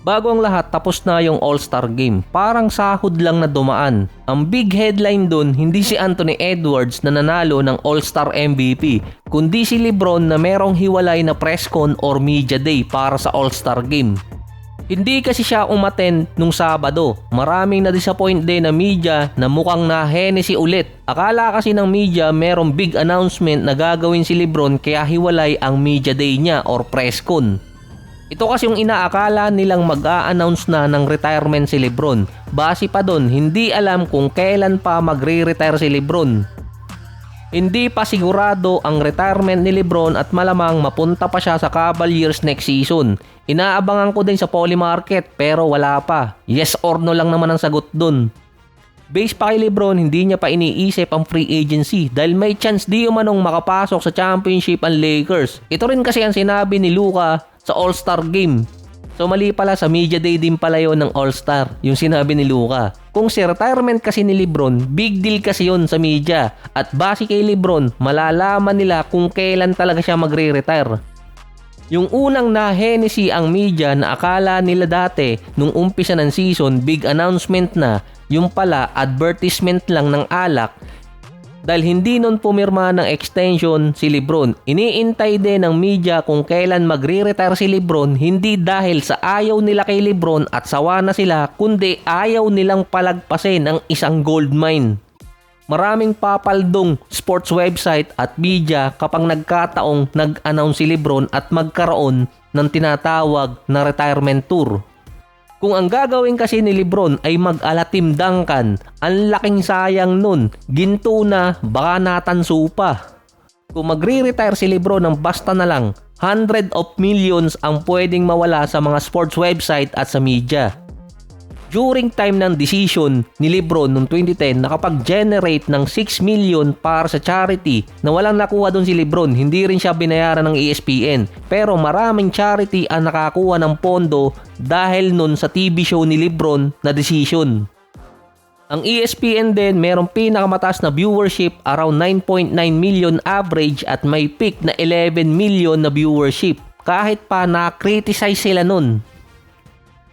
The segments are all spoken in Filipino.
Bago ang lahat, tapos na yung All-Star Game. Parang sahod lang na dumaan. Ang big headline dun, hindi si Anthony Edwards na nanalo ng All-Star MVP, kundi si LeBron na merong hiwalay na press con or media day para sa All-Star Game. Hindi kasi siya umattend nung Sabado. Maraming na-disappoint din na media na mukhang na-Hennessy ulit. Akala kasi ng media merong big announcement na gagawin si LeBron kaya hiwalay ang media day niya or press con. Ito kasi yung inaakala nilang mag-a-announce na ng retirement si LeBron. Base pa doon, hindi alam kung kailan pa magre-retire si LeBron. Hindi pa sigurado ang retirement ni LeBron at malamang mapunta pa siya sa Cavaliers next season. Inaabangan ko din sa Poly Market pero wala pa. Yes or no lang naman ang sagot doon. Based pa kay LeBron, hindi niya pa iniisip ang free agency dahil may chance di umanong makapasok sa championship ang Lakers. Ito rin kasi ang sinabi ni Luka sa All-Star Game. So mali pala, sa media day din pala yun ng All-Star, yung sinabi ni Luka. Kung si retirement kasi ni LeBron, big deal kasi yun sa media. At base kay LeBron, malalaman nila kung kailan talaga siya magre-retire. Yung unang na-Hennessy ang media na akala nila dati nung umpisa ng season, big announcement na, yung pala advertisement lang ng alak. Dahil hindi nun pumirma ng extension si LeBron. Iniintay din ng media kung kailan magre-retire si LeBron, hindi dahil sa ayaw nila kay LeBron at sawa na sila, kundi ayaw nilang palagpasin ang isang gold mine. Maraming papaldong sports website at media kapag nagkataong nag-announce si LeBron at magkaroon ng tinatawag na retirement tour. Kung ang gagawin kasi ni LeBron ay mag-alatim Duncan, ang laking sayang nun. Ginto na, baka natanso pa. Kung magre-retire si LeBron ng basta na lang, hundred of millions ang pwedeng mawala sa mga sports website at sa media. During time ng decision ni LeBron noong 2010, nakapag-generate ng 6 million para sa charity na walang nakuha doon si LeBron. Hindi rin siya binayaran ng ESPN. Pero maraming charity ang nakakuha ng pondo dahil nun sa TV show ni LeBron na decision. Ang ESPN din merong pinakamataas na viewership, around 9.9 million average at may peak na 11 million na viewership. Kahit pa na-criticize sila nun.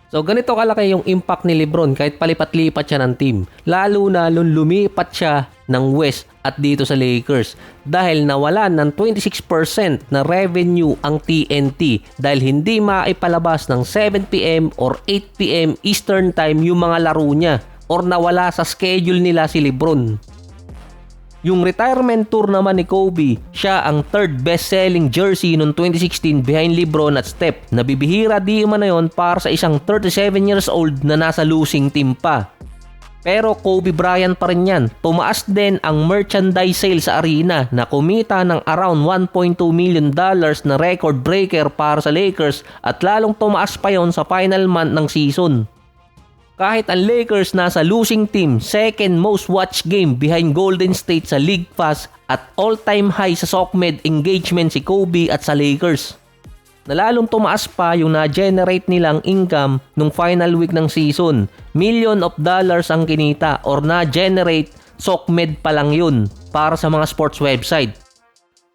So ganito kalaki yung impact ni LeBron kahit palipat-lipat siya ng team. Lalo na nung lumipat siya ng West at dito sa Lakers. Dahil nawalan ng 26% na revenue ang TNT. Dahil hindi maipalabas ng 7pm or 8pm Eastern Time yung mga laro niya. Or nawala sa schedule nila si LeBron. Yung retirement tour naman ni Kobe, siya ang third best-selling jersey noong 2016 behind LeBron at Steph. Nabibihira di man na yun para sa isang 37 years old na nasa losing team pa. Pero Kobe Bryant pa rin yan. Tumaas din ang merchandise sale sa arena na kumita ng around $1.2 million na record breaker para sa Lakers at lalong tumaas pa yon sa final month ng season. Kahit ang Lakers nasa losing team, second most watched game behind Golden State sa League Pass at all-time high sa SOCMED engagement si Kobe at sa Lakers. Nalalong tumaas pa yung na-generate nilang income nung final week ng season. $millions ang kinita or na-generate SOCMED pa lang yun para sa mga sports website.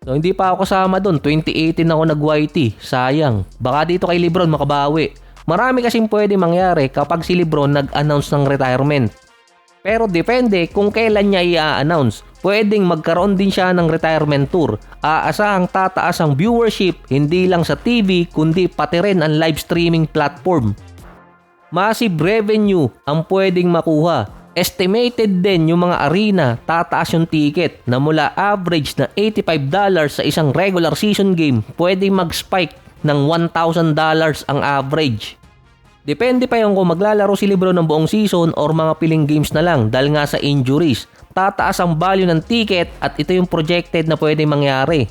So hindi pa ako kasama dun, 2018 ako nag-YT, sayang. Baka dito kay LeBron makabawi. Marami kasing pwede mangyari kapag si LeBron nag-announce ng retirement. Pero depende kung kailan niya i-announce. Pwedeng magkaroon din siya ng retirement tour. Aasahang tataas ang viewership hindi lang sa TV kundi pati rin ang live streaming platform. Massive revenue ang pwedeng makuha. Estimated din yung mga arena tataas yung ticket na mula average na $85 sa isang regular season game pwedeng mag-spike ng $1,000 ang average. Depende pa yung kung maglalaro si LeBron ng buong season or mga piling games na lang dahil nga sa injuries. Tataas ang value ng ticket at ito yung projected na pwede mangyari.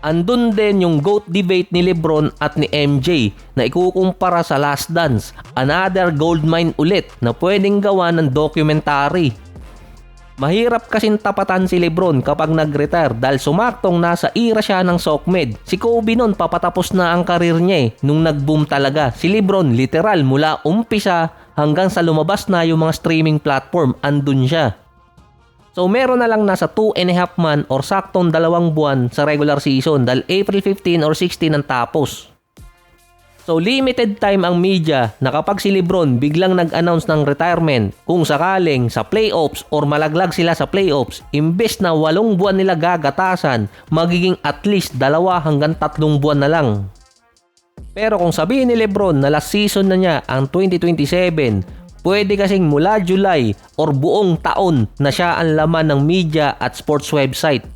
Andun din yung GOAT debate ni LeBron at ni MJ na ikukumpara sa Last Dance. Another gold mine ulit na pwedeng gawa ng documentary. Mahirap kasing tapatan si LeBron kapag nag-retire dahil sumaktong nasa era siya ng SOCMED. Si Kobe nun papatapos na ang karir niya nung nag-boom talaga. Si LeBron literal mula umpisa hanggang sa lumabas na yung mga streaming platform, andun siya. So meron na lang nasa 2.5 months or saktong 2 buwan sa regular season dahil April 15 or 16 ang tapos. So limited time ang media na kapag si Lebron biglang nag-announce ng retirement, kung sakaling sa playoffs or malaglag sila sa playoffs, imbes na 8 buwan nila gagatasan, magiging at least 2 hanggang 3 buwan na lang. Pero kung sabihin ni Lebron na last season na niya ang 2027, pwede kasing mula July or buong taon na siya ang laman ng media at sports website.